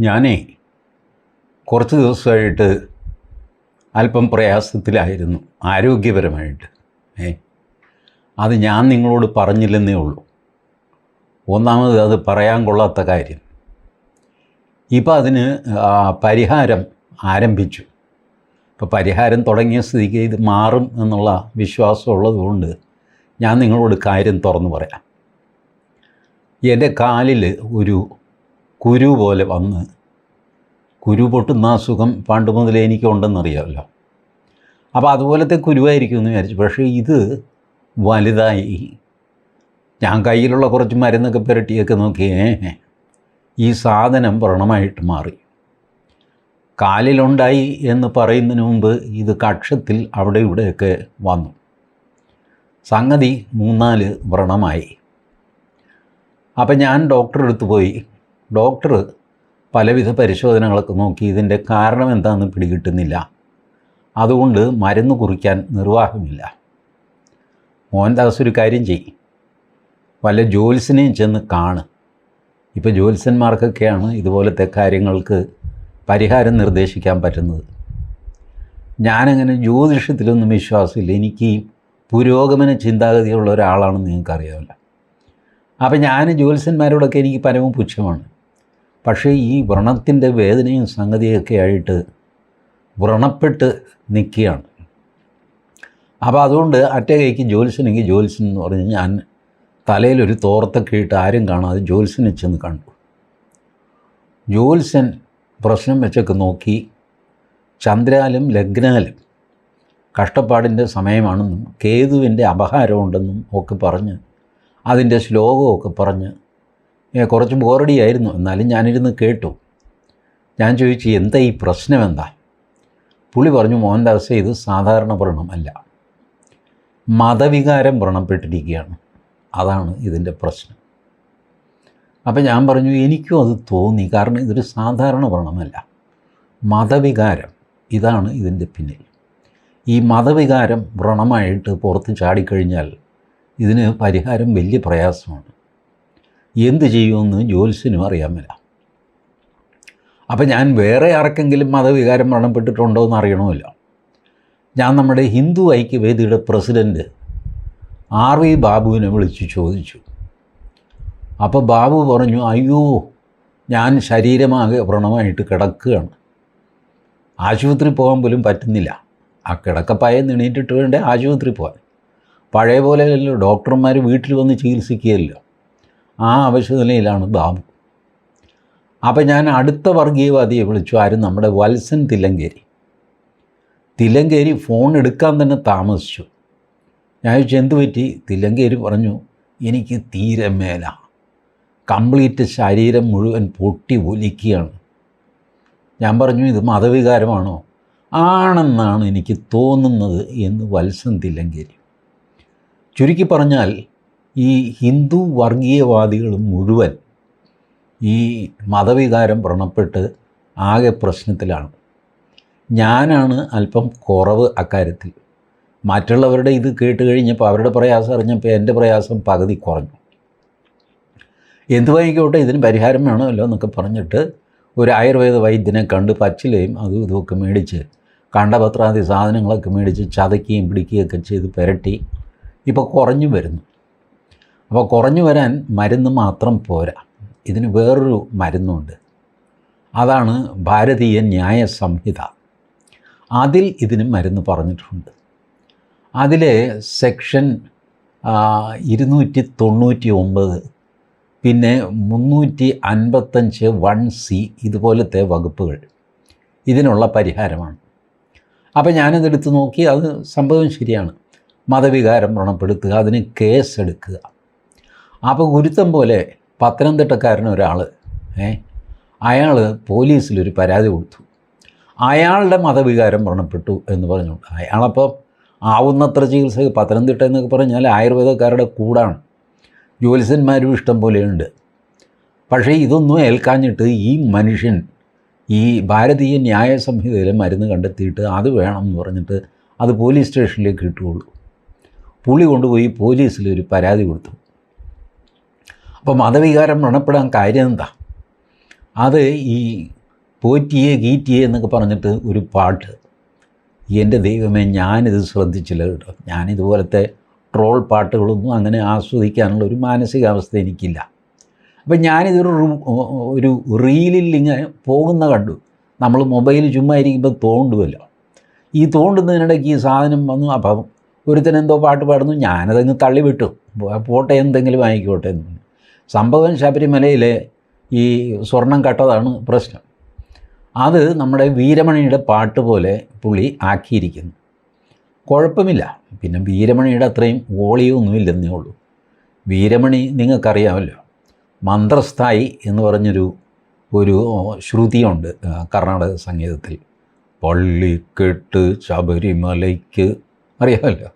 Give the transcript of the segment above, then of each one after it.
ഞാനേ കുറച്ച് ദിവസമായിട്ട് അല്പം പ്രയാസത്തിലായിരുന്നു ആരോഗ്യപരമായിട്ട്. അത് ഞാൻ നിങ്ങളോട് പറഞ്ഞില്ലെന്നേ ഉള്ളൂ. ഒന്നാമത് അത് പറയാൻ കൊള്ളാത്ത കാര്യം. ഇപ്പം അതിന് പരിഹാരം ആരംഭിച്ചു. ഇപ്പോൾ പരിഹാരം തുടങ്ങിയ സ്ഥിതിക്ക് ഇത് മാറും എന്നുള്ള വിശ്വാസമുള്ളതുകൊണ്ട് ഞാൻ നിങ്ങളോട് കാര്യം തുറന്നു പറയാം. എൻ്റെ കാലിൽ ഒരു കുരു പോലെ വന്ന്, കുരു പൊട്ടുന്ന അസുഖം പണ്ട് മുതലേ എനിക്കുണ്ടെന്നറിയാമല്ലോ. അപ്പോൾ അതുപോലത്തെ കുരുവായിരിക്കും എന്ന് വിചാരിച്ചു. പക്ഷേ ഇത് വലുതായി. ഞാൻ കയ്യിലുള്ള കുറച്ച് മരുന്നൊക്കെ പുരട്ടിയൊക്കെ നോക്കിയേ ഈ സാധനം വ്രണമായിട്ട് മാറി. കാലിലുണ്ടായി എന്ന് പറയുന്നതിന് മുമ്പ് ഇത് കക്ഷത്തിൽ അവിടെ ഇവിടെയൊക്കെ വന്നു. സംഗതി 3-4 വ്രണമായി. അപ്പം ഞാൻ ഡോക്ടറെ അടുത്ത് പോയി. ഡോക്ടർ പലവിധ പരിശോധനകളൊക്കെ നോക്കി ഇതിൻ്റെ കാരണം എന്താണെന്ന് പിടികിട്ടുന്നില്ല. അതുകൊണ്ട് മരുന്ന് കുറിക്കാൻ നിർവാഹമില്ല. മോഹൻദാസ് ഒരു കാര്യം ചെയ്യും, വല്ല ജ്യോത്സ്യനെയും ചെന്ന് കാണ്. ഇപ്പോൾ ജ്യോത്സ്യന്മാർക്കൊക്കെയാണ് ഇതുപോലത്തെ കാര്യങ്ങൾക്ക് പരിഹാരം നിർദ്ദേശിക്കാൻ പറ്റുന്നത്. ഞാനങ്ങനെ ജ്യോതിഷത്തിലൊന്നും വിശ്വാസമില്ല. എനിക്ക് പുരോഗമന ചിന്താഗതിയുള്ള ഒരാളാണെന്ന് നിങ്ങൾക്കറിയാമല്ലോ. അപ്പം ഞാൻ ജ്യോത്സ്യന്മാരോടൊക്കെ എനിക്ക് പരമപുച്ഛമാണ്. പക്ഷേ ഈ വ്രണത്തിൻ്റെ വേദനയും സംഗതിയൊക്കെ ആയിട്ട് വ്രണപ്പെട്ട് നിൽക്കുകയാണ്. അപ്പോൾ അതുകൊണ്ട് അറ്റ കൈക്ക് ജ്യോത്സ്യനെങ്കിൽ ജ്യോത്സ്യൻ എന്ന് പറഞ്ഞ് ഞാൻ തലയിലൊരു തോർത്തൊക്കെ ഇട്ട് ആരും കാണാതെ ജ്യോത്സ്യനെ ചെന്ന് കണ്ടു. ജ്യോത്സ്യൻ പ്രശ്നം വെച്ചൊക്കെ നോക്കി, ചന്ദ്രാലും ലഗ്നാലും കഷ്ടപ്പാടിൻ്റെ സമയമാണെന്നും കേതുവിൻ്റെ അപഹാരമുണ്ടെന്നും ഒക്കെ പറഞ്ഞ് അതിൻ്റെ ശ്ലോകമൊക്കെ പറഞ്ഞ് കുറച്ച് ബോറടിയായിരുന്നു. എന്നാലും ഞാനിരുന്ന് കേട്ടു. ഞാൻ ചോദിച്ചു, എന്താ ഈ പ്രശ്നം എന്താ? പുള്ളി പറഞ്ഞു, മോഹൻദാസ് ഇത് സാധാരണ വ്രണമല്ല, മതവികാരം വ്രണപ്പെട്ടിരിക്കുകയാണ്, അതാണ് ഇതിൻ്റെ പ്രശ്നം. അപ്പം ഞാൻ പറഞ്ഞു, എനിക്കും അത് തോന്നി. കാരണം ഇതൊരു സാധാരണ വ്രണമല്ല, മതവികാരം, ഇതാണ് ഇതിൻ്റെ പിന്നിൽ. ഈ മതവികാരം വ്രണമായിട്ട് പുറത്ത് ചാടിക്കഴിഞ്ഞാൽ ഇതിന് പരിഹാരം വലിയ പ്രയാസമാണ്. എന്ത് ചെയ്യുമെന്ന് ജ്യോത്സ്യനും അറിയാമില്ല. അപ്പം ഞാൻ വേറെ ആർക്കെങ്കിലും മതവികാരം വ്രണപ്പെട്ടിട്ടുണ്ടോ എന്ന് അറിയണമല്ലോ. ഞാൻ നമ്മുടെ ഹിന്ദു ഐക്യവേദിയുടെ പ്രസിഡൻറ്റ് RV ബാബുവിനെ വിളിച്ച് ചോദിച്ചു. അപ്പോൾ ബാബു പറഞ്ഞു, അയ്യോ, ഞാൻ ശരീരമാകെ വ്രണമായിട്ട് കിടക്കുകയാണ്, ആശുപത്രി പോകാൻ പോലും പറ്റുന്നില്ല. ആ കിടക്കപ്പായ എണീറ്റിട്ട് വേണ്ടേ ആശുപത്രി പോകാൻ. പഴയ പോലെയല്ലോ, ഡോക്ടർമാർ വീട്ടിൽ വന്ന് ചികിത്സിക്കുകയല്ലോ. ആ അവശനിലയിലാണ് ബാബു. അപ്പം ഞാൻ അടുത്ത വർഗീയവാദിയെ വിളിച്ചു. ആരും നമ്മുടെ വത്സൻ തില്ലങ്കേരി. തില്ലങ്കേരി ഫോൺ എടുക്കാൻ തന്നെ താമസിച്ചു. ഞാൻ ചോദിച്ചു, എന്ത് പറ്റി? തില്ലങ്കേരി പറഞ്ഞു, എനിക്ക് തീരെ മേല, കംപ്ലീറ്റ് ശരീരം മുഴുവൻ പൊട്ടി ഒലിക്കുകയാണ്. ഞാൻ പറഞ്ഞു, ഇത് മതവികാരമാണോ? ആണെന്നാണ് എനിക്ക് തോന്നുന്നത് എന്ന് വത്സൻ തില്ലങ്കേരി. ചുരുക്കി പറഞ്ഞാൽ ഈ ഹിന്ദു വർഗീയവാദികൾ മുഴുവൻ ഈ മതവികാരം വ്രണപ്പെട്ട് ആകെ പ്രശ്നത്തിലാണ്. ഞാനാണ് അല്പം കുറവ് അക്കാര്യത്തിൽ. മറ്റുള്ളവരുടെ ഇത് കേട്ട് കഴിഞ്ഞപ്പോൾ, അവരുടെ പ്രയാസം അറിഞ്ഞപ്പോൾ എൻ്റെ പ്രയാസം പകുതി കുറഞ്ഞു. എന്തുവായിക്കോട്ടെ, ഇതിന് പരിഹാരം വേണമല്ലോ എന്നൊക്കെ പറഞ്ഞിട്ട് ഒരു ആയുർവേദ വൈദ്യനെ കണ്ട് പച്ചിലയും അതും ഇതുമൊക്കെ മേടിച്ച്, കണ്ടപത്രാദി സാധനങ്ങളൊക്കെ മേടിച്ച് ചതയ്ക്കുകയും പിടിക്കുകയൊക്കെ ചെയ്ത് പുരട്ടി ഇപ്പോൾ കുറഞ്ഞു വരുന്നു. അപ്പോൾ കുറഞ്ഞു വരാൻ മരുന്ന് മാത്രം പോരാ, ഇതിന് വേറൊരു മരുന്നുണ്ട്. അതാണ് ഭാരതീയ ന്യായ സംഹിത. അതിൽ ഇതിന് മരുന്ന് പറഞ്ഞിട്ടുണ്ട്. അതിലെ സെക്ഷൻ 299, പിന്നെ 355 1C ഇതുപോലത്തെ വകുപ്പുകൾ ഇതിനുള്ള പരിഹാരമാണ്. അപ്പോൾ ഞാനതെടുത്ത് നോക്കി. അത് സംഭവം ശരിയാണ്. മതവികാരം വ്രണപ്പെടുത്തുക, അതിന് കേസെടുക്കുക. അപ്പോൾ ഗുരുത്തം പോലെ പത്തനംതിട്ടക്കാരനൊരാൾ അയാൾ പോലീസിലൊരു പരാതി കൊടുത്തു. അയാളുടെ മതവികാരം വ്രണപ്പെട്ടു എന്ന് പറഞ്ഞുകൊണ്ട് അയാളപ്പോൾ ആവുന്നത്ര ചികിത്സ, പത്തനംതിട്ട എന്നൊക്കെ പറഞ്ഞാൽ ആയുർവേദക്കാരുടെ കൂടാണ്, ജ്യോത്സ്യന്മാരും ഇഷ്ടം പോലെയുണ്ട്. പക്ഷേ ഇതൊന്നും ഏൽക്കാഞ്ഞിട്ട് ഈ മനുഷ്യൻ ഈ ഭാരതീയ ന്യായ സംഹിതയിലെ മരുന്ന് കണ്ടെത്തിയിട്ട് അത് വേണം എന്ന് പറഞ്ഞിട്ട് അത് പോലീസ് സ്റ്റേഷനിലേക്ക് ഇട്ടുള്ളൂ. പുള്ളി കൊണ്ടുപോയി പോലീസിലൊരു പരാതി കൊടുത്തു. അപ്പോൾ മതവികാരം വ്രണപ്പെടാൻ കാര്യം എന്താ? അത് ഈ പോറ്റിയെ ഗീറ്റിയെ എന്നൊക്കെ പറഞ്ഞിട്ട് ഒരു പാട്ട്. എൻ്റെ ദൈവമേ, ഞാനിത് ശ്രദ്ധിച്ചില്ല കേട്ടോ. ഞാനിതുപോലത്തെ ട്രോൾ പാട്ടുകളൊന്നും അങ്ങനെ ആസ്വദിക്കാനുള്ള ഒരു മാനസികാവസ്ഥ എനിക്കില്ല. അപ്പം ഒരു റീലിൽ ഇങ്ങനെ പോകുന്ന കണ്ടു. നമ്മൾ മൊബൈൽ ചുമ്മാ ഇരിക്കുമ്പോൾ തോണ്ടുമല്ലോ. ഈ തോണ്ടുന്നതിനിടയ്ക്ക് ഈ സാധനം വന്നു. അപ്പം ഒരുത്തനെന്തോ പാട്ട് പാടുന്നു, ഞാനതങ്ങ് തള്ളിവിട്ടു. പോട്ടെ, എന്തെങ്കിലും ആയിക്കോട്ടെ എന്ന്. സംഭവം ശബരിമലയിലെ ഈ സ്വർണം കട്ടതാണ് പ്രശ്നം. അത് നമ്മുടെ വീരമണിയുടെ പാട്ട് പോലെ പുള്ളി ആക്കിയിരിക്കുന്നു. കുഴപ്പമില്ല. പിന്നെ വീരമണിയുടെ അത്രയും വോളിയൊന്നുമില്ലെന്നേ ഉള്ളൂ. വീരമണി നിങ്ങൾക്കറിയാമല്ലോ, മന്ത്രസ്ഥായി എന്ന് പറഞ്ഞൊരു ശ്രുതിയുണ്ട് കർണാടക സംഗീതത്തിൽ. പള്ളിക്കെട്ട് ശബരിമലയ്ക്ക്, അറിയാമല്ലോ.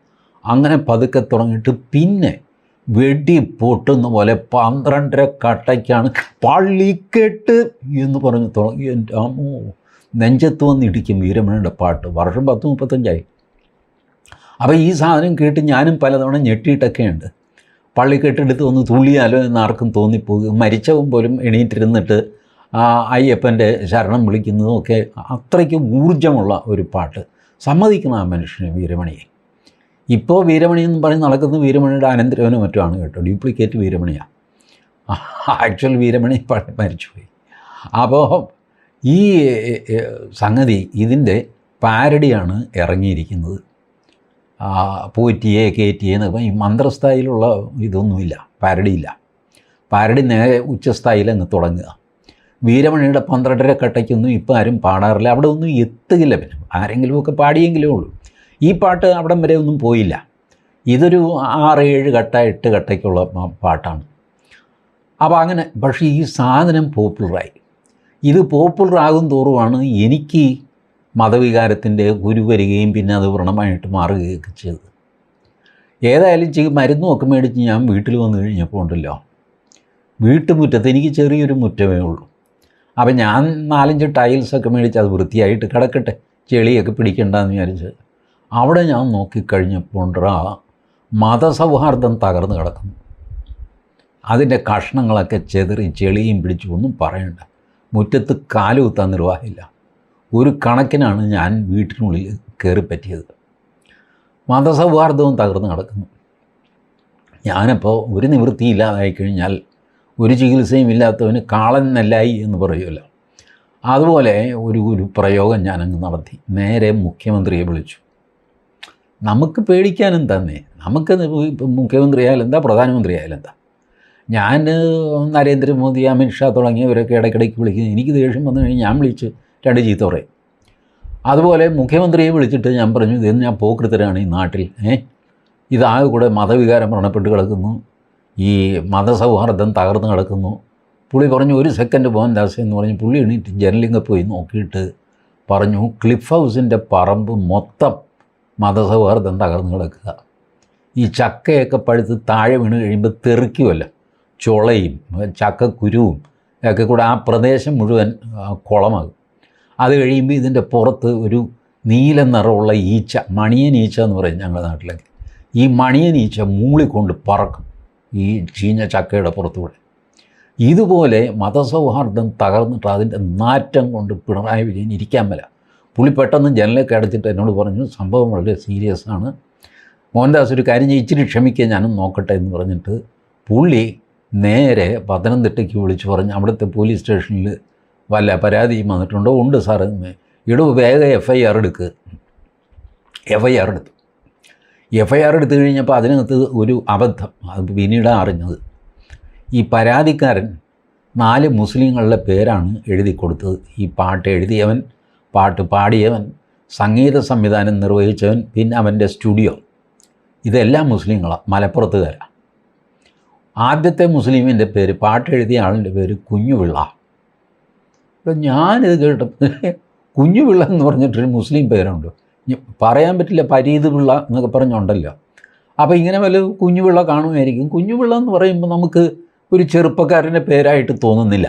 അങ്ങനെ പതുക്കെ തുടങ്ങിയിട്ട് പിന്നെ വെടി പൊട്ടുന്ന പോലെ 12.5 കട്ടയ്ക്കാണ് പള്ളിക്കെട്ട് എന്ന് പറഞ്ഞ് തുടങ്ങി. എൻ്റെ അമ്മോ, നെഞ്ചത്ത് വന്നിടിക്കും വീരമണിയുടെ പാട്ട്. വർഷം 10-35 അപ്പോൾ ഈ സാധനം കേട്ട് ഞാനും പലതവണ ഞെട്ടിയിട്ടൊക്കെയുണ്ട്. പള്ളിക്കെട്ടെടുത്ത് ഒന്ന് തുള്ളിയാലോ എന്ന് ആർക്കും തോന്നിപ്പോകും. മരിച്ചവൻ പോലും എണീറ്റിരുന്നിട്ട് അയ്യപ്പൻ്റെ ശരണം വിളിക്കുന്നതുമൊക്കെ അത്രയ്ക്ക് ഊർജ്ജമുള്ള ഒരു പാട്ട്. സമ്മതിക്കണം ആ മനുഷ്യനെ, വീരമണിയെ. ഇപ്പോൾ വീരമണി എന്ന് പറഞ്ഞ് നടക്കുന്ന വീരമണിയുടെ അനന്തരവനോ മറ്റുമാണ് കേട്ടോ, ഡ്യൂപ്ലിക്കേറ്റ് വീരമണിയാണ്. ആക്ച്വൽ വീരമണി മരിച്ചുപോയി. അപ്പോൾ ഈ സംഗതി, ഇതിൻ്റെ പാരഡിയാണ് ഇറങ്ങിയിരിക്കുന്നത്. പോറ്റിയെ കയറ്റിയെ എന്നൊക്കെ. ഈ മന്ത്രസ്ഥായിലുള്ള ഇതൊന്നുമില്ല, പാരഡിയില്ല. പാരഡി നേരെ ഉച്ചസ്ഥായിൽ അങ്ങ് തുടങ്ങുക. വീരമണിയുടെ 12.5 കട്ടയ്ക്കൊന്നും ഇപ്പോൾ ആരും പാടാറില്ല. അവിടെ ഒന്നും എത്തുകയില്ല. പിന്നെ ആരെങ്കിലുമൊക്കെ പാടിയെങ്കിലേ ഉള്ളൂ. ഈ പാട്ട് അവിടം വരെ ഒന്നും പോയില്ല. ഇതൊരു 6-7 കട്ട 8 കട്ടയ്ക്കുള്ള പാട്ടാണ്. അപ്പോൾ അങ്ങനെ. പക്ഷേ ഈ സാധനം പോപ്പുലറായി. ഇത് പോപ്പുലറാകും തോറുമാണ് എനിക്ക് മതവികാരത്തിൻ്റെ ഗുരു വരികയും പിന്നെ അത് വ്രണമായിട്ട് മാറുകയൊക്കെ ചെയ്തത്. ഏതായാലും മരുന്നുമൊക്കെ മേടിച്ച് ഞാൻ വീട്ടിൽ വന്നു കഴിഞ്ഞപ്പോൾ ഉണ്ടല്ലോ, വീട്ടുമുറ്റത്ത് എനിക്ക് ചെറിയൊരു മുറ്റമേ ഉള്ളൂ. അപ്പം ഞാൻ 4-5 ടൈൽസൊക്കെ മേടിച്ച് അത് വൃത്തിയായിട്ട് കിടക്കട്ടെ, ചെളിയൊക്കെ പിടിക്കണ്ടെന്ന് വിചാരിച്ച് അവിടെ ഞാൻ നോക്കിക്കഴിഞ്ഞപ്പോൾ മതസൗഹാർദ്ദം തകർന്ന് കിടക്കുന്നു. അതിൻ്റെ കഷ്ണങ്ങളൊക്കെ ചെതറി ചെളിയും പിടിച്ചു, ഒന്നും പറയണ്ട. മുറ്റത്ത് കാലുകുത്താൻ നിർവാഹമില്ല. ഒരു കണക്കിനാണ് ഞാൻ വീട്ടിനുള്ളിൽ കയറിപ്പറ്റിയത്. മതസൗഹാർദ്ദവും തകർന്ന് കിടക്കുന്നു. ഞാനപ്പോൾ ഒരു നിവൃത്തിയില്ലാതായി കഴിഞ്ഞാൽ ഒരു ചികിത്സയും ഇല്ലാത്തവന് കാളൻ നെല്ലായി എന്ന് പറയുമല്ലോ. അതുപോലെ ഒരു പ്രയോഗം ഞാനങ്ങ് നടത്തി. നേരെ മുഖ്യമന്ത്രിയെ വിളിച്ചു. നമുക്ക് പേടിക്കാനും തന്നെ, നമുക്ക് മുഖ്യമന്ത്രി ആയാലും എന്താ, പ്രധാനമന്ത്രി ആയാലും എന്താ. ഞാൻ നരേന്ദ്രമോദി, അമിത്ഷാ തുടങ്ങിയവരൊക്കെ ഇടയ്ക്കിടയ്ക്ക് വിളിക്കുന്നത്. എനിക്ക് ദേഷ്യം വന്നു കഴിഞ്ഞാൽ ഞാൻ വിളിച്ച് 2 ചീത്ത പറയും. അതുപോലെ മുഖ്യമന്ത്രിയെ വിളിച്ചിട്ട് ഞാൻ പറഞ്ഞു, ഇതെന്ന് ഞാൻ പോക്കൃത്തരാണ് ഈ നാട്ടിൽ. ഇതാകെ കൂടെ മതവികാരം വ്രണപ്പെട്ട് കിടക്കുന്നു, ഈ മതസൗഹാർദ്ദം തകർന്ന് കിടക്കുന്നു. പുള്ളി പറഞ്ഞു, 1 സെക്കൻഡ് മോഹൻദാസ് എന്ന് പറഞ്ഞ് പുള്ളി എണീറ്റ് ജനലിങ്ങ പോയി നോക്കിയിട്ട് പറഞ്ഞു, ക്ലിഫ് ഹൗസിൻ്റെ പറമ്പ് മൊത്തം മതസൗഹാർദ്ദം തകർന്ന് കിടക്കുക. ഈ ചക്കയൊക്കെ പഴുത്ത് താഴെ വീണ് കഴിയുമ്പോൾ തെറിക്കുമല്ലോ, ചുളയും ചക്കക്കുരുവും ഒക്കെ കൂടെ ആ പ്രദേശം മുഴുവൻ കുളമാകും. അത് കഴിയുമ്പോൾ ഇതിൻ്റെ പുറത്ത് ഒരു നീല നിറമുള്ള ഈച്ച, മണിയൻ ഈച്ച എന്ന് പറയും ഞങ്ങളുടെ നാട്ടിലൊക്കെ. ഈ മണിയൻ ഈച്ച മൂളിക്കൊണ്ട് പറക്കും ഈ ചീഞ്ഞ ചക്കയുടെ പുറത്തുകൂടെ. ഇതുപോലെ മതസൗഹാർദ്ദം തകർന്നിട്ട് അതിൻ്റെ നാറ്റം കൊണ്ട് പിണറായി വിജയൻ ഇരിക്കാൻ മേല. പുള്ളി പെട്ടെന്ന് ജനലൊക്കെ അടച്ചിട്ട് എന്നോട് പറഞ്ഞു, സംഭവം വളരെ സീരിയസ് ആണ് മോഹൻദാസ്, ഒരു കാര്യം ഇച്ചിരി ക്ഷമിക്കുക, ഞാനും നോക്കട്ടെ എന്ന് പറഞ്ഞിട്ട് പുള്ളി നേരെ പത്തനംതിട്ടയ്ക്ക് വിളിച്ച് പറഞ്ഞു, അവിടുത്തെ പോലീസ് സ്റ്റേഷനിൽ വല്ല പരാതിയും വന്നിട്ടുണ്ടോ? ഉണ്ട് സാറ്. വേഗം FIR എടുക്കുക. FIR എടുത്തു. FIR എടുത്തു കഴിഞ്ഞപ്പോൾ അതിനകത്ത് ഒരു അബദ്ധം, അത് പിന്നീടാണ് അറിഞ്ഞത്. ഈ പരാതിക്കാരൻ 4 മുസ്ലിങ്ങളുടെ പേരാണ് എഴുതി കൊടുത്തത്. ഈ പാട്ട് എഴുതിയവൻ, പാട്ട് പാടിയവൻ, സംഗീത സംവിധാനം നിർവഹിച്ചവൻ, പിന്നെ അവൻ്റെ സ്റ്റുഡിയോ, ഇതെല്ലാം മുസ്ലിങ്ങളാണ്, മലപ്പുറത്തുകാരാണ്. ആദ്യത്തെ മുസ്ലിമിൻ്റെ പേര്, പാട്ട് എഴുതിയ ആളിൻ്റെ പേര് കുഞ്ഞുപിള്ള. അപ്പോൾ ഞാനിത് കേട്ടപ്പോൾ കുഞ്ഞുപിള്ള എന്ന് പറഞ്ഞിട്ടൊരു മുസ്ലിം പേരുണ്ട്, പറയാൻ പറ്റില്ല, പരീത് പിള്ള എന്നൊക്കെ പറഞ്ഞുണ്ടല്ലോ. അപ്പോൾ ഇങ്ങനെ വല്ല കുഞ്ഞുപിള്ള കാണുമായിരിക്കും. കുഞ്ഞുപിള്ള എന്ന് പറയുമ്പോൾ നമുക്ക് ഒരു ചെറുപ്പക്കാരൻ്റെ പേരായിട്ട് തോന്നുന്നില്ല.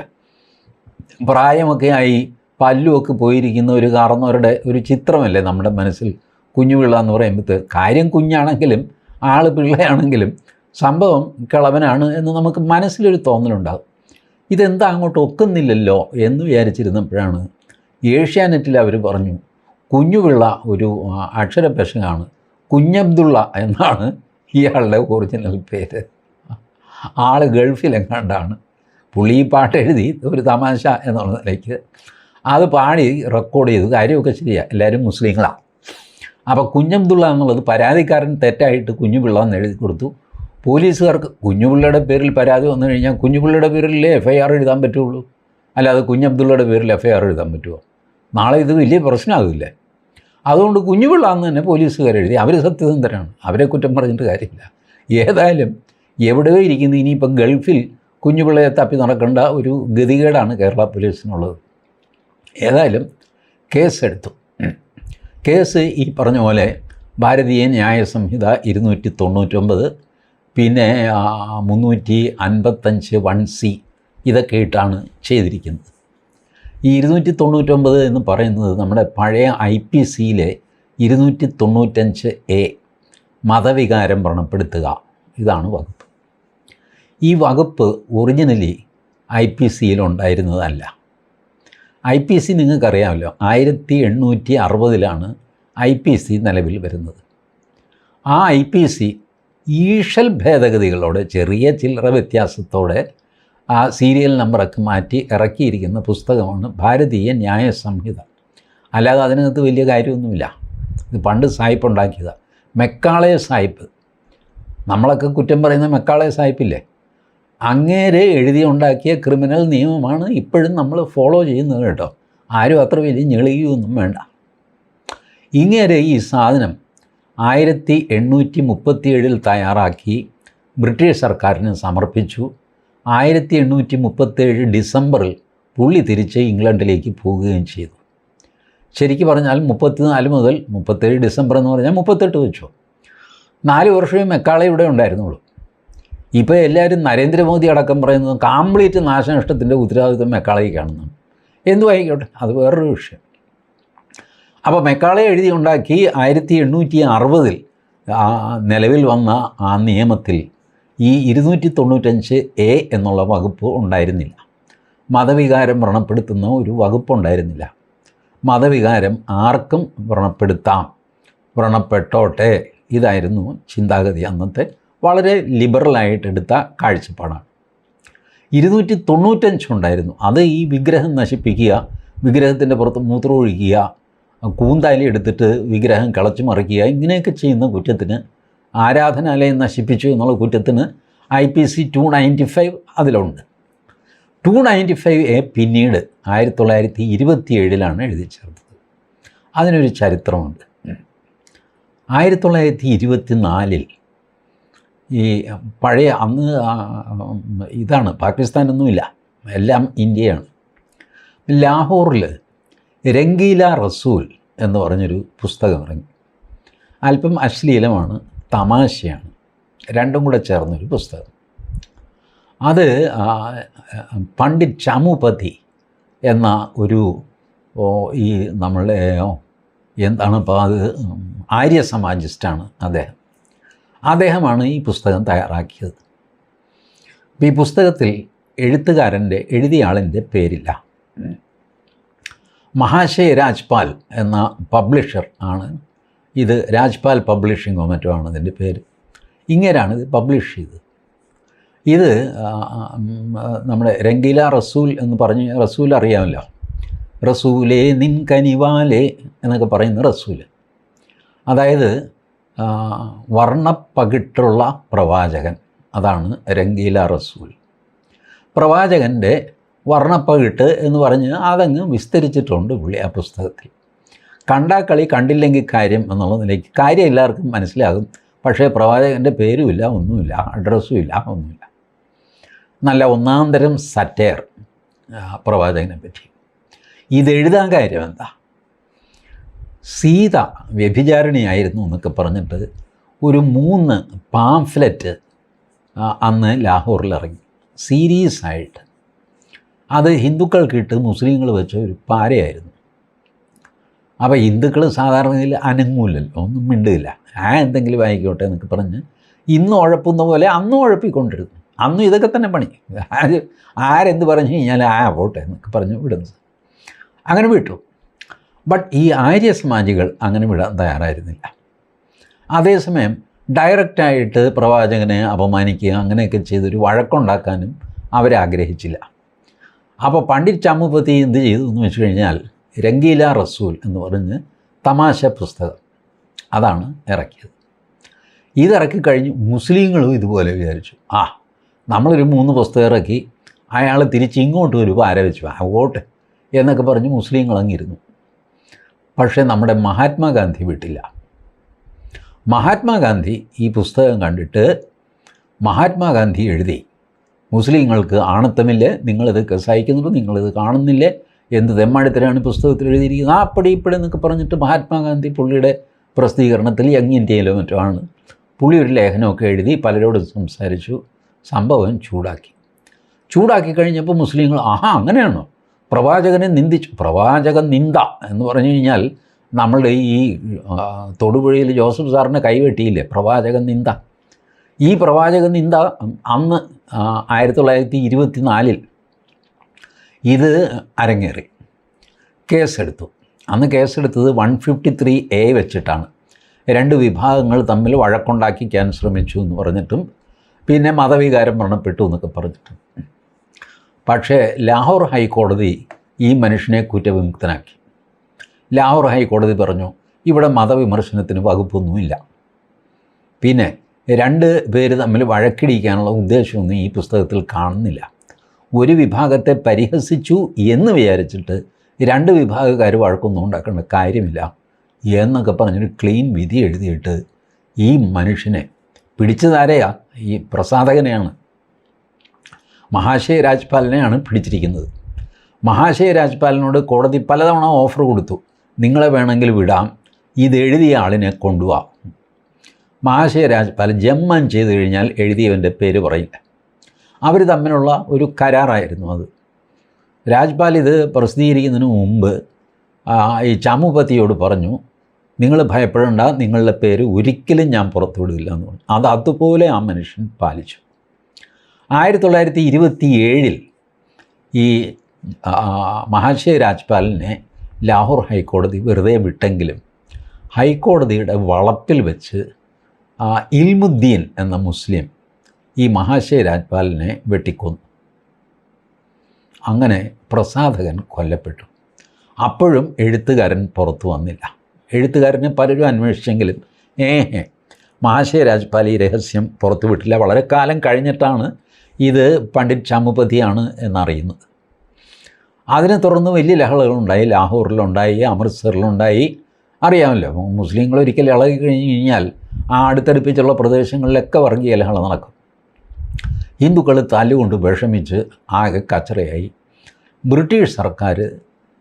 പ്രായമൊക്കെ ആയി പല്ലുമൊക്കെ പോയിരിക്കുന്ന ഒരു കാർന്നവരുടെ ഒരു ചിത്രമല്ലേ നമ്മുടെ മനസ്സിൽ കുഞ്ഞുപിള്ള എന്ന് പറയുമ്പോൾ. കാര്യം കുഞ്ഞാണെങ്കിലും ആൾ പിള്ളയാണെങ്കിലും സംഭവം കിളവനാണ് എന്ന് നമുക്ക് മനസ്സിലൊരു തോന്നലുണ്ടാകും. ഇതെന്താ അങ്ങോട്ട് ഒക്കുന്നില്ലല്ലോ എന്ന് വിചാരിച്ചിരുന്നപ്പോഴാണ് ഏഷ്യാനെറ്റിൽ അവർ പറഞ്ഞു കുഞ്ഞുപിള്ള ഒരു അക്ഷരപെശകാണ്, കുഞ്ഞബ്ദുള്ള എന്നാണ് ഇയാളുടെ ഒറിജിനൽ പേര്. ആൾ ഗൾഫിലെങ്ങാണ്ടാണ്. പുള്ളി ഈ പാട്ട് എഴുതി ഒരു തമാശ എന്നുള്ള നിലയ്ക്ക് അത് പാടി റെക്കോർഡ് ചെയ്തു. കാര്യമൊക്കെ ശരിയാണ്, എല്ലാവരും മുസ്ലിങ്ങളാണ്. അപ്പോൾ കുഞ്ഞബ്ദുള്ള എന്നുള്ളത് പരാതിക്കാരൻ തെറ്റായിട്ട് കുഞ്ഞുപിള്ള എന്ന് എഴുതി കൊടുത്തു. പോലീസുകാർക്ക് കുഞ്ഞുപിള്ളയുടെ പേരിൽ പരാതി വന്നു കഴിഞ്ഞാൽ കുഞ്ഞുപിള്ളയുടെ പേരിലേ FIR എഴുതാൻ പറ്റുള്ളൂ, അല്ലാതെ കുഞ്ഞബ്ദുള്ളയുടെ പേരിൽ FIR എഴുതാൻ പറ്റുമോ? നാളെ ഇത് വലിയ പ്രശ്നമാകില്ലേ? അതുകൊണ്ട് കുഞ്ഞുപിള്ള എന്ന് തന്നെ പോലീസുകാരെഴുതി. അവർ സത്യസന്ധരാണ്, അവരെ കുറ്റം പറഞ്ഞിട്ട് കാര്യമില്ല. ഏതായാലും എവിടെയോ ഇരിക്കുന്ന ഇനിയിപ്പം ഗൾഫിൽ കുഞ്ഞുപിള്ളയെ തപ്പി നടക്കേണ്ട ഒരു ഗതികേടാണ് കേരള പോലീസിനുള്ളത്. ഏതായാലും കേസെടുത്തു. കേസ് ഈ പറഞ്ഞ പോലെ ഭാരതീയ ന്യായ സംഹിത 299, പിന്നെ 355 1C ഇതൊക്കെ ഇട്ടാണ് ചെയ്തിരിക്കുന്നത്. ഈ 299 എന്ന് പറയുന്നത് നമ്മുടെ പഴയ IPCയിലെ 295A മതവികാരം വ്രണപ്പെടുത്തുക, ഇതാണ് വകുപ്പ്. ഈ വകുപ്പ് ഒറിജിനലി IPCയിലുണ്ടായിരുന്നതല്ല. IPC നിങ്ങൾക്കറിയാമല്ലോ, 1860 IPC നിലവിൽ വരുന്നത്. ആ IPC ഈഷൽ ഭേദഗതികളോടെ ചെറിയ ചില്ലറ വ്യത്യാസത്തോടെ ആ സീരിയൽ നമ്പറൊക്കെ മാറ്റി ഇറക്കിയിരിക്കുന്ന പുസ്തകമാണ് ഭാരതീയ ന്യായ സംഹിത. അല്ലാതെ അതിനകത്ത് വലിയ കാര്യമൊന്നുമില്ല. ഇത് പണ്ട് സായിപ്പ് ഉണ്ടാക്കിയതാണ്. മെക്കാളെ സായിപ്പ്, നമ്മളൊക്കെ കുറ്റം പറയുന്ന മെക്കാളെ സായിപ്പില്ലേ, അങ്ങേരെ എഴുതി ഉണ്ടാക്കിയ ക്രിമിനൽ നിയമമാണ് ഇപ്പോഴും നമ്മൾ ഫോളോ ചെയ്യുന്നത് കേട്ടോ. ആരും അത്ര വലിയ ഞെളിയൊന്നും വേണ്ട. ഇങ്ങേരെ ഈ സാധനം 1837 തയ്യാറാക്കി ബ്രിട്ടീഷ് സർക്കാരിന് സമർപ്പിച്ചു. 1837 ഡിസംബറിൽ പുള്ളി തിരിച്ച് ഇംഗ്ലണ്ടിലേക്ക് പോവുകയും ചെയ്തു. ശരിക്കും പറഞ്ഞാൽ 34 മുതൽ 37 ഡിസംബർ എന്ന് പറഞ്ഞാൽ 38 വെച്ചോ, 4 വർഷമേ മെക്കാളെ ഇവിടെ ഉണ്ടായിരുന്നുള്ളൂ. ഇപ്പോൾ എല്ലാവരും നരേന്ദ്രമോദി അടക്കം പറയുന്നത് കംപ്ലീറ്റ് നാശനഷ്ടത്തിൻ്റെ ഉത്തരവാദിത്വം മെക്കാളയ്ക്കാണെന്ന്. എന്തും ആയിക്കോട്ടെ, അത് വേറൊരു വിഷയം. അപ്പോൾ മെക്കാളെ എഴുതി ഉണ്ടാക്കി 1860 നിലവിൽ വന്ന ആ നിയമത്തിൽ ഈ 295A എന്നുള്ള വകുപ്പ് ഉണ്ടായിരുന്നില്ല. മതവികാരം വ്രണപ്പെടുത്തുന്ന ഒരു വകുപ്പുണ്ടായിരുന്നില്ല. മതവികാരം ആർക്കും വ്രണപ്പെടുത്താം, വ്രണപ്പെട്ടോട്ടെ, ഇതായിരുന്നു ചിന്താഗതി. അന്നത്തെ വളരെ ലിബറലായിട്ടെടുത്ത കാഴ്ചപ്പാടാണ്. 295 ഉണ്ടായിരുന്നു. അത് ഈ വിഗ്രഹം നശിപ്പിക്കുക, വിഗ്രഹത്തിൻ്റെ പുറത്ത് മൂത്രം ഒഴിക്കുക, കൂന്താലി എടുത്തിട്ട് വിഗ്രഹം കിളച്ചു മറിക്കുക, ഇങ്ങനെയൊക്കെ ചെയ്യുന്ന കുറ്റത്തിന്, ആരാധനാലയം നശിപ്പിച്ചു എന്നുള്ള കുറ്റത്തിന് IPC 295 അതിലുണ്ട്. 295A പിന്നീട് 1927 എഴുതി ചേർത്തത്. അതിനൊരു ചരിത്രമുണ്ട്. 1924 ഈ പഴയ അന്ന് ഇതാണ്, പാകിസ്ഥാനൊന്നുമില്ല, എല്ലാം ഇന്ത്യയാണ്. ലാഹോറിൽ രംഗീല റസൂൽ എന്ന് പറഞ്ഞൊരു പുസ്തകം ഇറങ്ങി. അല്പം അശ്ലീലമാണ്, തമാശയാണ്, രണ്ടും കൂടെ ചേർന്നൊരു പുസ്തകം. അത് പണ്ഡിറ്റ് ചമുപതി എന്ന ഒരു ഈ നമ്മളുടെ എന്താണ് ഇപ്പോൾ അത് ആര്യ സമാജിസ്റ്റാണ് അദ്ദേഹമാണ് ഈ പുസ്തകം തയ്യാറാക്കിയത്. ഈ പുസ്തകത്തിൽ എഴുത്തുകാരൻ്റെ എഴുതിയ ആളിൻ്റെ പേരില്ല. മഹാശയ രാജ്പാൽ എന്ന പബ്ലിഷർ ആണ് ഇത്. രാജ്പാൽ പബ്ലിഷിങ്ങോ മറ്റോ ആണ് ഇതിൻ്റെ പേര്. ഇങ്ങനെയാണ് ഇത് പബ്ലിഷ് ചെയ്തത്. ഇത് നമ്മുടെ രംഗീല റസൂൽ എന്ന് പറഞ്ഞ്, റസൂൽ അറിയാമല്ലോ, റസൂലേ നിൻ കനിവാലേ എന്നൊക്കെ പറയുന്ന റസൂൽ, അതായത് വർണ്ണപ്പകിട്ടുള്ള പ്രവാചകൻ, അതാണ് രംഗീല റസൂൽ. പ്രവാചകൻ്റെ വർണ്ണപ്പകിട്ട് എന്ന് പറഞ്ഞ് അതങ്ങ് വിസ്തരിച്ചിട്ടുണ്ട് പുള്ളി ആ പുസ്തകത്തിൽ. കണ്ടാ കളി കണ്ടില്ലെങ്കിൽ കാര്യം എന്നുള്ള നിലയ്ക്ക് കാര്യം എല്ലാവർക്കും മനസ്സിലാകും. പക്ഷേ പ്രവാചകൻ്റെ പേരുമില്ല, ഒന്നുമില്ല, അഡ്രസ്സും ഇല്ല, ഒന്നുമില്ല. നല്ല ഒന്നാം തരം സറ്റയർ പ്രവാചകനെ പറ്റി. ഇതെഴുതാൻ കാര്യം എന്താ, സീത വ്യഭിചാരിണിയായിരുന്നു എന്നൊക്കെ പറഞ്ഞിട്ട് ഒരു 3 പാംഫ്ലെറ്റ് അന്ന് ലാഹോറിൽ ഇറങ്ങി സീരീസായിട്ട്. അത് ഹിന്ദുക്കൾക്കിട്ട് മുസ്ലിങ്ങൾ വെച്ച ഒരു പാരയായിരുന്നു. അപ്പോൾ ഹിന്ദുക്കൾ സാധാരണയിൽ അനങ്ങൂലല്ലോ, ഒന്നും മിണ്ടില്ല, എന്തെങ്കിലും ആയിക്കോട്ടെ എന്നൊക്കെ പറഞ്ഞ് ഇന്ന് ഉഴപ്പുന്ന പോലെ അന്നും ഉഴപ്പിക്കൊണ്ടിരുന്നു. അന്നും ഇതൊക്കെ തന്നെ പണി. ആരെന്ത് പറഞ്ഞു കഴിഞ്ഞാൽ പോട്ടെ എന്നൊക്കെ പറഞ്ഞ് വിടുന്നത്. അങ്ങനെ വിട്ടു. ബട്ട് ഈ ആര്യസമാജികൾ അങ്ങനെ വിടാൻ തയ്യാറായിരുന്നില്ല. അതേസമയം ഡയറക്റ്റായിട്ട് പ്രവാചകനെ അപമാനിക്കുക അങ്ങനെയൊക്കെ ചെയ്തൊരു വഴക്കുണ്ടാക്കാനും അവരാഗ്രഹിച്ചില്ല. അപ്പോൾ പണ്ഡിറ്റ് ചമ്മുപതി എന്ത് ചെയ്തു എന്ന് വെച്ച് കഴിഞ്ഞാൽ രംഗീല റസൂൽ എന്ന് പറഞ്ഞ് തമാശ പുസ്തകം അതാണ് ഇറക്കിയത്. ഇതിറക്കി കഴിഞ്ഞ് മുസ്ലിങ്ങളും ഇതുപോലെ വിചാരിച്ചു, നമ്മളൊരു 3 പുസ്തകം ഇറക്കി, അയാൾ തിരിച്ച് ഇങ്ങോട്ട് ഒരു പാര വെച്ചു വോട്ട് എന്നൊക്കെ പറഞ്ഞ് മുസ്ലിങ്ങൾ അങ്ങിരുന്നു. പക്ഷേ നമ്മുടെ മഹാത്മാഗാന്ധി വിട്ടില്ല. മഹാത്മാഗാന്ധി ഈ പുസ്തകം കണ്ടിട്ട് മഹാത്മാഗാന്ധി എഴുതി, മുസ്ലിങ്ങൾക്ക് ആണത്തമില്ലേ, നിങ്ങളിത് സഹിക്കുന്നുണ്ടോ, നിങ്ങളിത് കാണുന്നില്ലേ, എന്ത് തെമ്മാടിത്തരാണ് പുസ്തകത്തിൽ എഴുതിയിരിക്കുന്നത്, അപ്പടി ഇപ്പടി എന്നൊക്കെ പറഞ്ഞിട്ട് മഹാത്മാഗാന്ധി പുള്ളിയുടെ പ്രസിദ്ധീകരണത്തിൽ യങ് ഇന്ത്യയിലോ മറ്റോ ആണ് പുള്ളി ഒരു ലേഖനമൊക്കെ എഴുതി പലരോട് സംസാരിച്ചു. സംഭവം ചൂടാക്കി കഴിഞ്ഞപ്പോൾ മുസ്ലിങ്ങൾ അങ്ങനെയാണോ, പ്രവാചകനെ നിന്ദിച്ചു. പ്രവാചക നിന്ദ എന്ന് പറഞ്ഞു കഴിഞ്ഞാൽ നമ്മളുടെ ഈ തൊടുപുഴയിൽ ജോസഫ് സാറിനെ കൈവെട്ടിയില്ലേ, പ്രവാചക നിന്ദ. ഈ പ്രവാചക നിന്ദ അന്ന് 1924 ഇത് അരങ്ങേറി. കേസെടുത്തു. അന്ന് കേസെടുത്തത് 153A വെച്ചിട്ടാണ്. 2 വിഭാഗങ്ങൾ തമ്മിൽ വഴക്കുണ്ടാക്കിക്കാൻ ശ്രമിച്ചു എന്ന് പറഞ്ഞിട്ടും പിന്നെ മതവികാരം മരണപ്പെട്ടു എന്നൊക്കെ പറഞ്ഞിട്ടും. പക്ഷേ ലാഹോർ ഹൈക്കോടതി ഈ മനുഷ്യനെ കുറ്റവിമുക്തനാക്കി. ലാഹോർ ഹൈക്കോടതി പറഞ്ഞു, ഇവിടെ മതവിമർശനത്തിന് വകുപ്പൊന്നുമില്ല. പിന്നെ 2 പേര് തമ്മിൽ വഴക്കിടിക്കാനുള്ള ഉദ്ദേശമൊന്നും ഈ പുസ്തകത്തിൽ കാണുന്നില്ല. ഒരു വിഭാഗത്തെ പരിഹസിച്ചു എന്ന് വിചാരിച്ചിട്ട് 2 വിഭാഗക്കാർ വഴക്കൊന്നും ഉണ്ടാക്കേണ്ട കാര്യമില്ല എന്നൊക്കെ പറഞ്ഞൊരു ക്ലീൻ വിധി എഴുതിയിട്ട് ഈ മനുഷ്യനെ പിടിച്ചതാരെയാ, ഈ പ്രസാധകനെയാണ്, മഹാശയ രാജ്പാലിനെയാണ് പിടിച്ചിരിക്കുന്നത്. മഹാശയ രാജ്പാലിനോട് കോടതി പലതവണ ഓഫർ കൊടുത്തു, നിങ്ങളെ വേണമെങ്കിൽ വിടാം, ഇതെഴുതിയ ആളിനെ കൊണ്ടുപോവാം. മഹാശയ രാജ്പാൽ ജമ്മൻ ചെയ്ത് കഴിഞ്ഞാൽ എഴുതിയവൻ്റെ പേര് പറയില്ല. അവർ തമ്മിലുള്ള ഒരു കരാറായിരുന്നു അത്. രാജ്പാൽ ഇത് പ്രസിദ്ധീകരിക്കുന്നതിന് മുമ്പ് ഈ ചമ്മുപതിയോട് പറഞ്ഞു, നിങ്ങൾ ഭയപ്പെടേണ്ട, നിങ്ങളുടെ പേര് ഒരിക്കലും ഞാൻ പുറത്തുവിടില്ല എന്ന് പറഞ്ഞു. അത് അതുപോലെ ആ മനുഷ്യൻ പാലിച്ചു. 1927 ഈ മഹാശയ രാജ്പാലിനെ ലാഹോർ ഹൈക്കോടതി വെറുതെ വിട്ടെങ്കിലും ഹൈക്കോടതിയുടെ വളപ്പിൽ വെച്ച് ഇൽമുദ്ദീൻ എന്ന മുസ്ലിം ഈ മഹാശയ രാജ്പാലിനെ വെട്ടിക്കൊന്നു. അങ്ങനെ പ്രസാധകൻ കൊല്ലപ്പെട്ടു. അപ്പോഴും എഴുത്തുകാരൻ പുറത്തു വന്നില്ല. എഴുത്തുകാരനെ പലരും അന്വേഷിച്ചെങ്കിലും മഹാശയ രാജ്പാൽ ഈ രഹസ്യം പുറത്തുവിട്ടില്ല. വളരെ കാലം കഴിഞ്ഞിട്ടാണ് ഇത് പണ്ഡിറ്റ് ചമ്മുപതിയാണ് എന്നറിയുന്നത്. അതിനെ തുടർന്ന് വലിയ ലഹളകളുണ്ടായി. ലാഹോറിലുണ്ടായി, അമൃത്സറിലുണ്ടായി. അറിയാമല്ലോ, മുസ്ലിങ്ങൾ ഒരിക്കൽ ഇളകി കഴിഞ്ഞ് കഴിഞ്ഞാൽ അടുത്തടുപ്പിച്ചുള്ള പ്രദേശങ്ങളിലൊക്കെ വർഗീയ ലഹള നടക്കും. ഹിന്ദുക്കൾ തല്ലുകൊണ്ട് വിഷമിച്ച് ആകെ കച്ചറയായി. ബ്രിട്ടീഷ് സർക്കാർ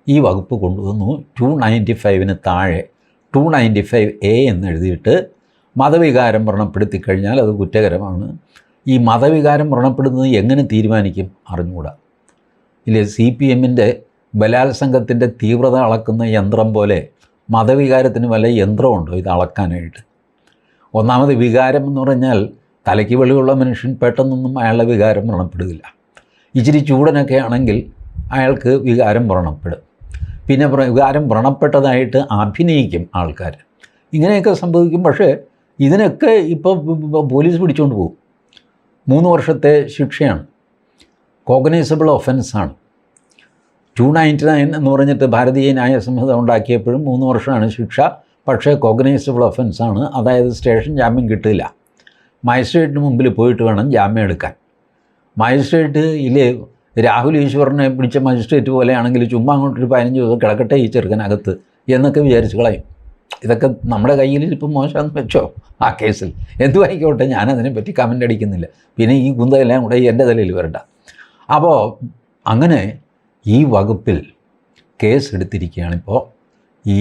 ഈ വകുപ്പ് കൊണ്ടുവന്നു. 295 താഴെ 295A എന്നെഴുതിയിട്ട് മതവികാരം വ്രണപ്പെടുത്തി കഴിഞ്ഞാൽ അത് കുറ്റകരമാണ്. ഈ മതവികാരം വ്രണപ്പെടുന്നത് എങ്ങനെ തീരുമാനിക്കും അറിഞ്ഞുകൂടാ. ഇല്ലേ, CPMൻ്റെ ബലാത്സംഗത്തിൻ്റെ തീവ്രത അളക്കുന്ന യന്ത്രം പോലെ മതവികാരത്തിന് വല്ല യന്ത്രമുണ്ടോ ഇത് അളക്കാനായിട്ട്? ഒന്നാമത് വികാരം എന്ന് പറഞ്ഞാൽ തലയ്ക്ക് വെളിവുള്ള മനുഷ്യൻ പെട്ടെന്നൊന്നും അയാളുടെ വികാരം വ്രണപ്പെടുകയില്ല. ഇച്ചിരി ചൂടനൊക്കെ ആണെങ്കിൽ അയാൾക്ക് വികാരം വ്രണപ്പെടും. പിന്നെ വികാരം വ്രണപ്പെട്ടതായിട്ട് അഭിനയിക്കും ആൾക്കാർ. ഇങ്ങനെയൊക്കെ സംഭവിക്കും. പക്ഷേ ഇതിനൊക്കെ ഇപ്പോൾ പോലീസ് പിടിച്ചുകൊണ്ട് പോകും. 3 വർഷത്തെ ശിക്ഷയാണ്. കോഗ്നൈസബിൾ ഒഫൻസാണ്. 299 എന്ന് പറഞ്ഞിട്ട് ഭാരതീയ ന്യായ സംഹിത ഉണ്ടാക്കിയപ്പോഴും 3 വർഷമാണ് ശിക്ഷ. പക്ഷേ കോഗ്നൈസബിൾ ഒഫൻസാണ്. അതായത് സ്റ്റേഷൻ ജാമ്യം കിട്ടില്ല. മജിസ്ട്രേറ്റിന് മുമ്പിൽ പോയിട്ട് വേണം ജാമ്യം എടുക്കാൻ. മജിസ്ട്രേറ്റ് ഇല്ലേ, രാഹുൽ ഈശ്വറിനെ പിടിച്ച മജിസ്ട്രേറ്റ് പോലെയാണെങ്കിൽ ചുമ്മാ അങ്ങോട്ടൊരു 15 ദിവസം കിടക്കട്ടെ ഈ ചെറുക്കനകത്ത് എന്നൊക്കെ വിചാരിച്ച് കളയും. ഇതൊക്കെ നമ്മുടെ കയ്യിൽ ഇപ്പം മോശമെന്ന് വെച്ചോ ആ കേസിൽ, എന്തു ആയിക്കോട്ടെ, ഞാനതിനെപ്പറ്റി കമൻ്റ് അടിക്കുന്നില്ല. പിന്നെ ഈ കുന്തയെല്ലാം കൂടെ എൻ്റെ തലയിൽ വരണ്ട. അപ്പോൾ അങ്ങനെ ഈ വകുപ്പിൽ കേസ് എടുത്തിരിക്കുകയാണിപ്പോൾ ഈ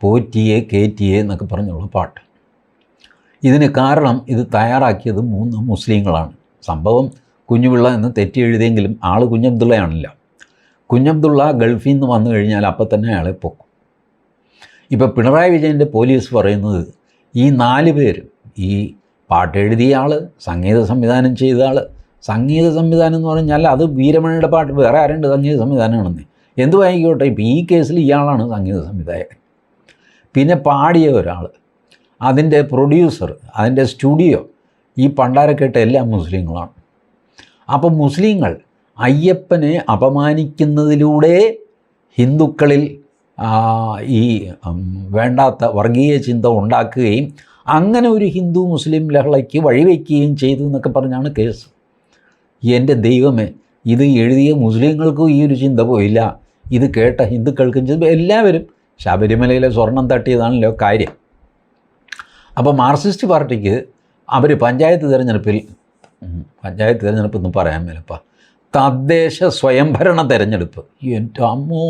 പോറ്റിയെ കേറ്റിയെ എന്നൊക്കെ പറഞ്ഞുള്ള പാട്ട്. ഇതിന് കാരണം ഇത് തയ്യാറാക്കിയത് 3 മുസ്ലിങ്ങളാണ്. സംഭവം കുഞ്ഞുപിള്ള എന്ന് തെറ്റി എഴുതിയെങ്കിലും ആൾ കുഞ്ഞബ്ദുള്ളയാണല്ലോ. കുഞ്ഞബ്ദുള്ള ഗൾഫിൽ നിന്ന് വന്നു കഴിഞ്ഞാൽ അപ്പം തന്നെ അയാളെ പൊക്കും. ഇപ്പോൾ പിണറായി വിജയൻ്റെ പോലീസ് പറയുന്നത് ഈ 4 പേരും, ഈ പാട്ടെഴുതിയ ആൾ, സംഗീത സംവിധാനം ചെയ്ത ആൾ, സംഗീത സംവിധാനം എന്ന് പറഞ്ഞാൽ അത് വീരമണിയുടെ പാട്ട് വേറെ ആരുണ്ട് സംഗീത സംവിധാനമാണെന്ന് എന്തു വായിക്കോട്ടെ. ഇപ്പോൾ ഈ കേസിൽ ഇയാളാണ് സംഗീത സംവിധായകൻ. പിന്നെ പാടിയ ഒരാൾ, അതിൻ്റെ പ്രൊഡ്യൂസർ, അതിൻ്റെ സ്റ്റുഡിയോ, ഈ പണ്ടാരക്കെട്ട് എല്ലാം മുസ്ലിങ്ങളാണ്. അപ്പോൾ മുസ്ലിങ്ങൾ അയ്യപ്പനെ അപമാനിക്കുന്നതിലൂടെ ഹിന്ദുക്കളിൽ ഈ വേണ്ടാത്ത വർഗീയ ചിന്ത ഉണ്ടാക്കുകയും അങ്ങനെ ഒരു ഹിന്ദു മുസ്ലിം ലഹളയ്ക്ക് വഴിവെക്കുകയും ചെയ്തു എന്നൊക്കെ പറഞ്ഞാണ് കേസ്. എൻ്റെ ദൈവമേ, ഇത് എഴുതിയ മുസ്ലിങ്ങൾക്കും ഈ ഒരു ചിന്ത പോയില്ല, ഇത് കേട്ട ഹിന്ദുക്കൾക്കും ചിന്ത. എല്ലാവരും ശബരിമലയിലെ സ്വർണം തട്ടിയതാണല്ലോ കാര്യം. അപ്പോൾ മാർക്സിസ്റ്റ് പാർട്ടിക്ക് അവർ പഞ്ചായത്ത് തിരഞ്ഞെടുപ്പെന്ന് പറയാൻ മേലപ്പ, തദ്ദേശ സ്വയംഭരണ തിരഞ്ഞെടുപ്പ്, എൻ്റെ അമ്മോ,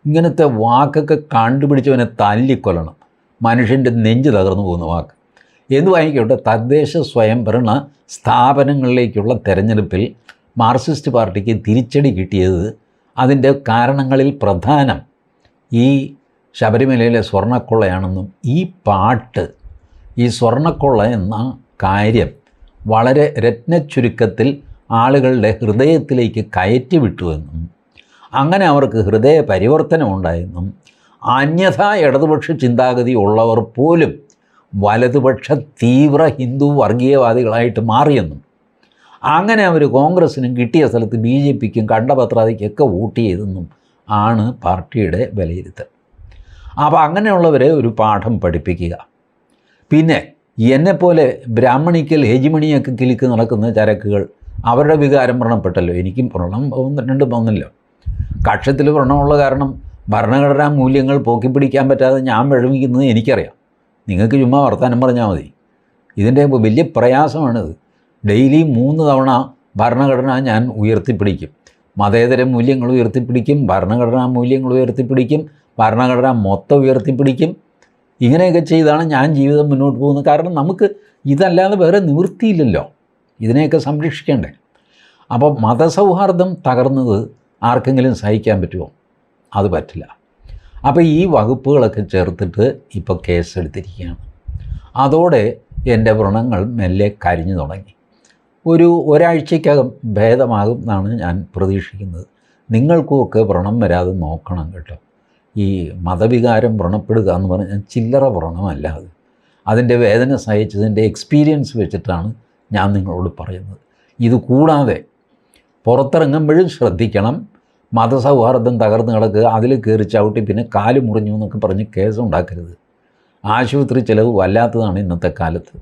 ഇങ്ങനത്തെ വാക്കൊക്കെ കണ്ടുപിടിച്ചവനെ തല്ലിക്കൊല്ലണം. മനുഷ്യൻ്റെ നെഞ്ച് തകർന്നു പോകുന്ന വാക്ക്. എന്ത് വാങ്ങിക്കോട്ടെ, തദ്ദേശ സ്വയംഭരണ സ്ഥാപനങ്ങളിലേക്കുള്ള തെരഞ്ഞെടുപ്പിൽ മാർക്സിസ്റ്റ് പാർട്ടിക്ക് തിരിച്ചടി കിട്ടിയത് അതിൻ്റെ കാരണങ്ങളിൽ പ്രധാനം ഈ ശബരിമലയിലെ സ്വർണ്ണക്കൊള്ളയാണെന്നും ഈ പാട്ട് ഈ സ്വർണ്ണക്കൊള്ള എന്ന കാര്യം വളരെ രത്നച്ചുരുക്കത്തിൽ ആളുകളുടെ ഹൃദയത്തിലേക്ക് കയറ്റി വിട്ടുവെന്നും അങ്ങനെ അവർക്ക് ഹൃദയ പരിവർത്തനമുണ്ടായെന്നും അന്യഥാ ഇടതുപക്ഷ ചിന്താഗതി ഉള്ളവർ പോലും വലതുപക്ഷ തീവ്ര ഹിന്ദു വർഗീയവാദികളായിട്ട് മാറിയെന്നും അങ്ങനെ അവർ കോൺഗ്രസ്സിനും കിട്ടിയ സ്ഥലത്ത് BJPക്കും കണ്ടപത്രാതിക്കൊക്കെ വോട്ട് ചെയ്തെന്നും ആണ് പാർട്ടിയുടെ വിലയിരുത്തൽ. അപ്പോൾ അങ്ങനെയുള്ളവരെ ഒരു പാഠം പഠിപ്പിക്കുക. പിന്നെ എന്നെപ്പോലെ ബ്രാഹ്മണിക്കൽ ഹെജിമണിയൊക്കെ കിലുക്ക് നടക്കുന്ന ചരക്കുകൾ, അവരുടെ വികാരം വ്രണപ്പെട്ടല്ലോ. എനിക്കും വ്രണം രണ്ടും വന്നല്ലോ. കക്ഷത്തിൽ വ്രണമുള്ള കാരണം ഭരണഘടനാ മൂല്യങ്ങൾ പോക്കിപ്പിടിക്കാൻ പറ്റാതെ ഞാൻ വിഷമിക്കുന്നത് എനിക്കറിയാം. നിങ്ങൾക്ക് ചുമ്മാ വർത്താനം പറഞ്ഞാൽ മതി. ഇതിൻ്റെ വലിയ പ്രയാസമാണിത്. ഡെയിലി 3 തവണ ഭരണഘടന ഞാൻ ഉയർത്തിപ്പിടിക്കും. മതേതര മൂല്യങ്ങൾ ഉയർത്തിപ്പിടിക്കും, ഭരണഘടനാ മൂല്യങ്ങൾ ഉയർത്തിപ്പിടിക്കും, ഭരണഘടന മൊത്തം ഉയർത്തിപ്പിടിക്കും. ഇങ്ങനെയൊക്കെ ചെയ്താണ് ഞാൻ ജീവിതം മുന്നോട്ട് പോകുന്നത്. കാരണം നമുക്ക് ഇതല്ലാതെ വേറെ നിവൃത്തിയില്ലല്ലോ, ഇതിനെയൊക്കെ സംരക്ഷിക്കേണ്ടേ. അപ്പോൾ മതസൗഹാർദ്ദം തകർന്നത് ആർക്കെങ്കിലും സഹിക്കാൻ പറ്റുമോ? അത് പറ്റില്ല. അപ്പോൾ ഈ വകുപ്പുകളൊക്കെ ചേർത്തിട്ട് ഇപ്പോൾ കേസെടുത്തിരിക്കുകയാണ്. അതോടെ എൻ്റെ വ്രണങ്ങൾ മെല്ലെ കരിഞ്ഞു തുടങ്ങി. ഒരാഴ്ചയ്ക്കകം ഭേദമാകും എന്നാണ് ഞാൻ പ്രതീക്ഷിക്കുന്നത്. നിങ്ങൾക്കുമൊക്കെ വ്രണം വരാതെ നോക്കണം കേട്ടോ. ഈ മതവികാരം വ്രണപ്പെടുക എന്ന് പറഞ്ഞാൽ ചില്ലറ വ്രണമല്ല അത്. അതിൻ്റെ വേദന സഹിച്ചതിൻ്റെ എക്സ്പീരിയൻസ് വെച്ചിട്ടാണ് ഞാൻ നിങ്ങളോട് പറയുന്നത്. ഇത് കൂടാതെ പുറത്തിറങ്ങുമ്പോഴും ശ്രദ്ധിക്കണം. മതസൗഹാർദ്ദം തകർന്ന് കിടക്കുക, അതിൽ കയറി ചവിട്ടി പിന്നെ കാല് മുറിഞ്ഞു എന്നൊക്കെ പറഞ്ഞ് കേസുണ്ടാക്കരുത്. ആശുപത്രി ചിലവ് വല്ലാത്തതാണ് ഇന്നത്തെ കാലത്ത്.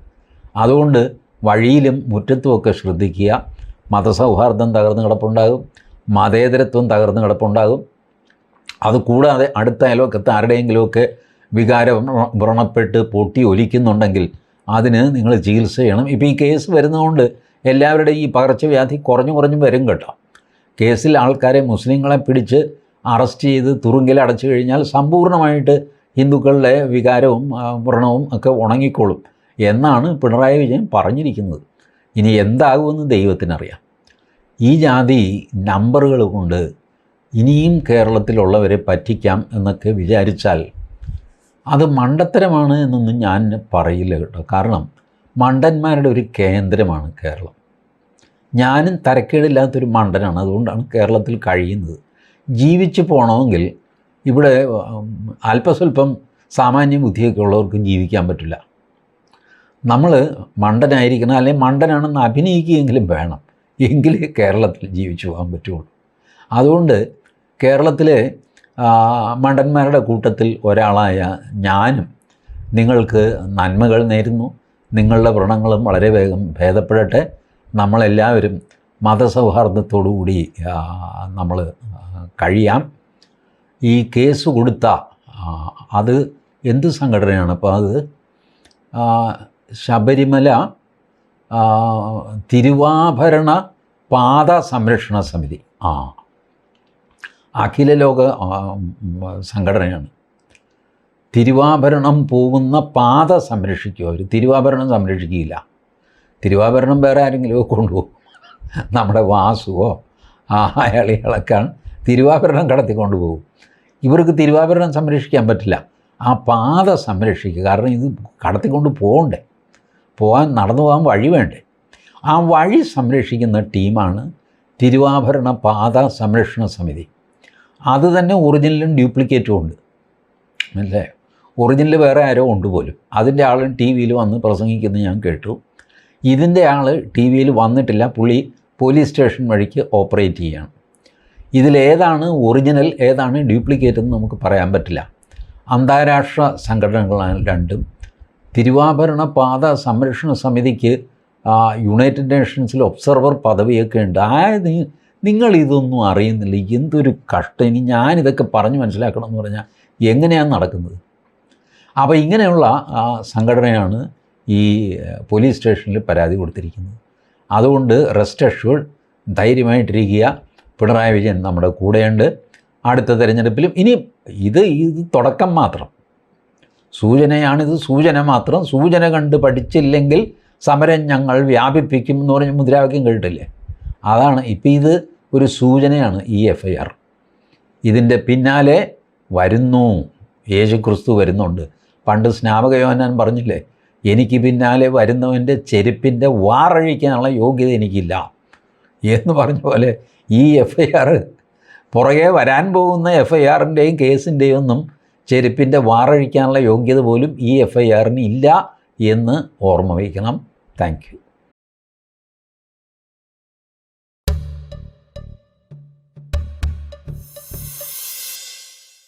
അതുകൊണ്ട് വഴിയിലും മുറ്റത്തുമൊക്കെ ശ്രദ്ധിക്കുക. മതസൗഹാർദ്ദം തകർന്ന് കിടപ്പുണ്ടാകും, മതേതരത്വം തകർന്ന് കിടപ്പുണ്ടാകും. അതുകൂടാതെ അടുത്ത അയൽവക്കത്ത് ആരുടെയെങ്കിലുമൊക്കെ വികാരം വ്രണപ്പെട്ട് പൊട്ടി ഒലിക്കുന്നുണ്ടെങ്കിൽ അതിന് നിങ്ങൾ ചികിത്സ ചെയ്യണം. ഇപ്പോൾ ഈ കേസ് വരുന്നതുകൊണ്ട് എല്ലാവരുടെയും ഈ പകർച്ചവ്യാധി കുറഞ്ഞു വരും കേട്ടോ. കേസിൽ ആൾക്കാരെ, മുസ്ലിങ്ങളെ പിടിച്ച് അറസ്റ്റ് ചെയ്ത് തുറുങ്കിൽ അടച്ചു കഴിഞ്ഞാൽ സമ്പൂർണ്ണമായിട്ട് ഹിന്ദുക്കളുടെ വികാരവും വ്രണവും ഒക്കെ ഉണങ്ങിക്കോളും എന്നാണ് പിണറായി വിജയൻ പറഞ്ഞിരിക്കുന്നത്. ഇനി എന്താകുമെന്ന് ദൈവത്തിനറിയാം. ഈ ജാതി നമ്പറുകൾ കൊണ്ട് ഇനിയും കേരളത്തിലുള്ളവരെ പറ്റിക്കാം എന്നൊക്കെ വിചാരിച്ചാൽ അത് മണ്ടത്തരമാണ് എന്നൊന്നും ഞാൻ പറയില്ല കേട്ടോ. കാരണം മണ്ടന്മാരുടെ ഒരു കേന്ദ്രമാണ് കേരളം. ഞാനും തരക്കേടില്ലാത്തൊരു മണ്ടനാണ്, അതുകൊണ്ടാണ് കേരളത്തിൽ കഴിയുന്നത്. ജീവിച്ചു പോകണമെങ്കിൽ ഇവിടെ അല്പസ്വല്പം സാമാന്യ ബുദ്ധിയൊക്കെ ഉള്ളവർക്ക് ജീവിക്കാൻ പറ്റില്ല. നമ്മൾ മണ്ടനായിരിക്കണം, അല്ലെങ്കിൽ മണ്ടനാണെന്ന് അഭിനയിക്കുകയെങ്കിലും വേണം, എങ്കിലേ കേരളത്തിൽ ജീവിച്ചു പോകാൻ പറ്റുള്ളൂ. അതുകൊണ്ട് കേരളത്തിലെ മണ്ടന്മാരുടെ കൂട്ടത്തിൽ ഒരാളായ ഞാനും നിങ്ങൾക്ക് നന്മകൾ നേരുന്നു. നിങ്ങളുടെ വ്രണങ്ങളും വളരെ വേഗം ഭേദപ്പെടട്ടെ. നമ്മളെല്ലാവരും മതസൗഹാർദ്ദത്തോടുകൂടി നമ്മൾ കഴിയാം. ഈ കേസ് കൊടുത്ത അത് എന്ത് സംഘടനയാണ്? അപ്പോൾ അത് ശബരിമല തിരുവാഭരണ പാത സംരക്ഷണ സമിതി, അഖില ലോക സംഘടനയാണ്. തിരുവാഭരണം പോകുന്ന പാത സംരക്ഷിക്കുക. അവർ തിരുവാഭരണം സംരക്ഷിക്കുകയില്ല. തിരുവാഭരണം വേറെ ആരെങ്കിലും കൊണ്ടുപോകും. നമ്മുടെ വാസുവോ അയാളെക്കാണ് തിരുവാഭരണം കടത്തിക്കൊണ്ട് പോകും. ഇവർക്ക് തിരുവാഭരണം സംരക്ഷിക്കാൻ പറ്റില്ല. ആ പാത സംരക്ഷിക്കുക. കാരണം ഇത് കടത്തിക്കൊണ്ട് പോകണ്ടേ, നടന്നു പോകാൻ വഴി വേണ്ടേ. ആ വഴി സംരക്ഷിക്കുന്ന ടീമാണ് തിരുവാഭരണ പാത സംരക്ഷണ സമിതി. അത് തന്നെ ഒറിജിനലും ഡ്യൂപ്ലിക്കേറ്റും ഉണ്ട് അല്ലേ. ഒറിജിനൽ വേറെ ആരോ ഉണ്ട് പോലും. അതിൻ്റെ ആൾ ടി വിയിൽ വന്ന് പ്രസംഗിക്കുന്നത് ഞാൻ കേട്ടു. ഇതിൻ്റെ ആൾ ടി വിയിൽ വന്നിട്ടില്ല, പുള്ളി പോലീസ് സ്റ്റേഷൻ വഴിക്ക് ഓപ്പറേറ്റ് ചെയ്യുകയാണ്. ഇതിലേതാണ് ഒറിജിനൽ ഏതാണ് ഡ്യൂപ്ലിക്കേറ്റ് എന്ന് നമുക്ക് പറയാൻ പറ്റില്ല. അന്താരാഷ്ട്ര സംഘടനകളാണ് രണ്ടും. തിരുവാഭരണ പാത സംരക്ഷണ സമിതിക്ക് യുണൈറ്റഡ് നേഷൻസിൽ ഒബ്സർവർ പദവിയൊക്കെ ഉണ്ട്. നിങ്ങളിതൊന്നും അറിയുന്നില്ല, എന്തൊരു കഷ്ടം. ഇനി ഞാനിതൊക്കെ പറഞ്ഞ് മനസ്സിലാക്കണം എന്ന് പറഞ്ഞാൽ എങ്ങനെയാണ് നടക്കുന്നത്? അപ്പോൾ ഇങ്ങനെയുള്ള സംഘടനയാണ് ഈ പോലീസ് സ്റ്റേഷനിൽ പരാതി കൊടുത്തിരിക്കുന്നത്. അതുകൊണ്ട് റെസ്റ്റ് അഷ്യൂർഡ്, ധൈര്യമായിട്ടിരിക്കുക. പിണറായി വിജയൻ നമ്മുടെ കൂടെയുണ്ട്. അടുത്ത തെരഞ്ഞെടുപ്പിലും ഇനി ഇത് തുടക്കം മാത്രം, സൂചനയാണിത്, സൂചന മാത്രം. സൂചന കണ്ട് പഠിച്ചില്ലെങ്കിൽ സമരം ഞങ്ങൾ വ്യാപിപ്പിക്കും എന്ന് പറഞ്ഞ് മുദ്രാവാക്യം കേട്ടില്ലേ? അതാണ് ഇപ്പം ഇത് ഒരു സൂചനയാണ് ഈ FIR. ഇതിൻ്റെ പിന്നാലെ വരുന്നു യേശുക്രിസ്തു വരുന്നുണ്ട്. പണ്ട് സ്നാപക യോഹന്നാൻ പറഞ്ഞില്ലേ, എനിക്ക് പിന്നാലെ വരുന്നവൻ്റെ ചെരുപ്പിൻ്റെ വാറഴിക്കാനുള്ള യോഗ്യത എനിക്കില്ല എന്ന് പറഞ്ഞ പോലെ ഈ FIR പുറകെ വരാൻ പോകുന്ന FIRൻ്റെയും കേസിൻ്റെയും ഒന്നും ചെരുപ്പിൻ്റെ വാറഴിക്കാനുള്ള യോഗ്യത പോലും ഈ FIRന് ഇല്ല എന്ന് ഓർമ്മ വയ്ക്കണം. Thank you.